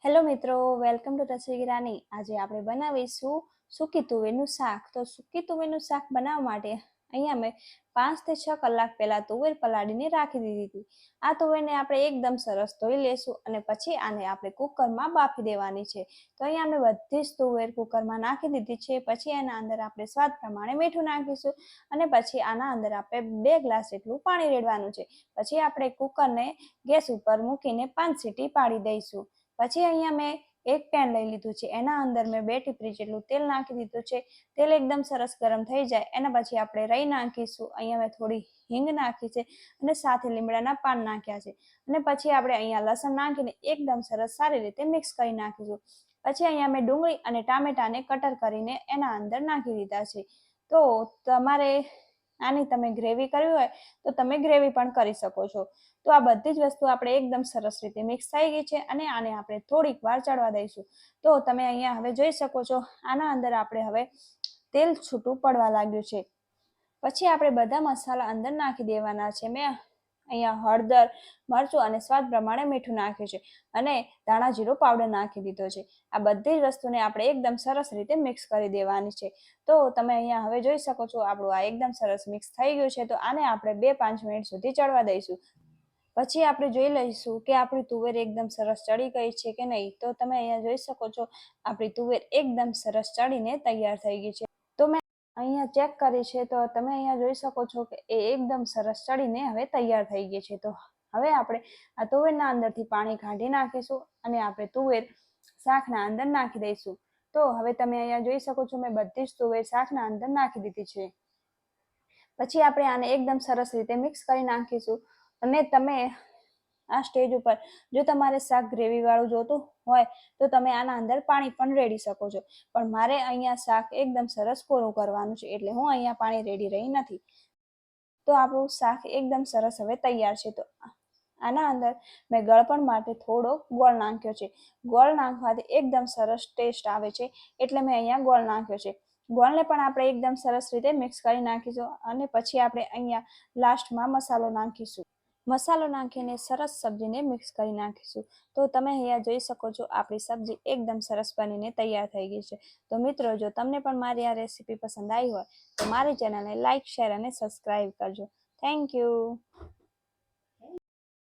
Hello મિત્રો, welcome to રસોઈ ગિરાની। આજે આપણે બનાવીશું સૂકી તુવેરનું શાક। તો સૂકી તુવેરનું શાક બનાવવા માટે અહીંયા મેં 5 થી 6 કલાક પહેલાં તુવેર પલાળીને રાખી દીધી હતી। આ તુવેરને આપણે એકદમ સરસ ધોઈ લેશું અને પછી આને આપણે કુકરમાં બાફી દેવાની છે। તો અહીંયા મેં બધી જ તુવેર કુકરમાં નાખી દીધી છે। પછી એના અંદર આપણે સ્વાદ પ્રમાણે મીઠું નાખીશું અને પછી આના અંદર આપણે 2 ગ્લાસ જેટલું પાણી રેડવાનું છે। પછી આપણે કુકરને ગેસ ઉપર મૂકીને 5 સીટી પાડી દઈશું। પછી અહીંયા મેં એક પેન લઈ લીધું છે। એના અંદર મેં 2 ટીપરી જેટલું તેલ નાખી દીધું છે। તેલ એકદમ સરસ ગરમ થઈ જાય એના પછી આપણે રાઈ નાખીશું। અહીંયા મેં થોડી હિંગ નાખી છે અને સાથે લીમડાના પાન નાખ્યા છે અને પછી આપણે અહીંયા લસણ નાખીને એકદમ સરસ સારી રીતે મિક્સ કરી નાખીશું। પછી અહીંયા મેં ડુંગળી અને ટામેટાને કટર કરીને એના અંદર નાખી દીધા છે। તો તમારે આની તમે ગ્રેવી કરવી હોય તો તમે ગ્રેવી પણ કરી શકો છો। તો આ બધી જ વસ્તુ આપણે એકદમ સરસ રીતે મિક્સ થઈ ગઈ છે અને આને આપણે થોડીક વાર ચડવા દઈશું। તો તમે અહીંયા હવે જોઈ શકો છો આના અંદર આપણે હવે તેલ છૂટું પડવા લાગ્યું છે। પછી આપણે બધા મસાલા અંદર નાખી દેવાના છે। મેં અહીંયા હળદર, મરચું અને સ્વાદ પ્રમાણે મીઠું નાખ્યું છે અને ધાણા જીરું પાવડર નાખી દીધો છે। આ બધી જ વસ્તુને આપણે એકદમ સરસ રીતે મિક્સ કરી દેવાની છે। તો તમે અહીંયા હવે જોઈ શકો છો આપણું આ એકદમ સરસ મિક્સ થઈ ગયું છે। તો આને આપણે 2-5 મિનિટ સુધી ચડવા દઈશું। પછી આપણે જોઈ લઈશું કે આપણી તુવેર એકદમ સરસ ચડી ગઈ છે કે નહીં। તો તમે અહીંયા જોઈ શકો છો આપણી તુવેર એકદમ સરસ ચડીને તૈયાર થઈ ગઈ છે। તો મેં અહીંયા ચેક કરી છે તો તમે અહીંયા જોઈ શકો છો કે એ એકદમ સરસ ચડીને હવે તૈયાર થઈ ગઈ છે। તો હવે આપણે આ તુવેરના અંદરથી પાણી કાઢી નાખીશું અને આપણે તુવેર શાકના અંદર નાખી દઈશું। તો હવે તમે અહીંયા જોઈ શકો છો મેં બધી જ તુવેર શાકના અંદર નાખી દીધી છે। પછી આપણે આને એકદમ સરસ રીતે મિક્સ કરી નાખીશું અને તમે આ સ્ટેજ ઉપર જો તમારે શાક ગ્રેવી વાળું જોતું હોય તો તમે આના અંદર પાણી પણ રેડી શકો છો। પણ મારે અહીંયા શાક એકદમ સરસ કોરું કરવાનું છે એટલે હું અહીંયા પાણી રેડી રહી નથી। તો આપણું શાક એકદમ સરસ હવે તૈયાર છે। તો આના અંદર મેં ગળપણ માટે થોડો ગોળ નાખ્યો છે। ગોળ નાખવાથી એકદમ સરસ ટેસ્ટ આવે છે એટલે મેં અહીંયા ગોળ નાખ્યો છે। ગોળને પણ આપણે એકદમ સરસ રીતે મિક્સ કરી નાખીશું અને પછી આપણે અહીંયા લાસ્ટમાં મસાલો નાખીશું। મસાલો નાખીને સરસ સબ્જીને મિક્સ કરી નાખીશું। તો તમે અહીંયા જોઈ શકો છો આપણી સબ્જી એકદમ સરસ બનીને તૈયાર થઈ ગઈ છે। તો મિત્રો જો તમને પણ મારી આ રેસીપી પસંદ આવી હોય તો મારી ચેનલને લાઇક, શેર અને સબસ્ક્રાઈબ કરજો। Thank you.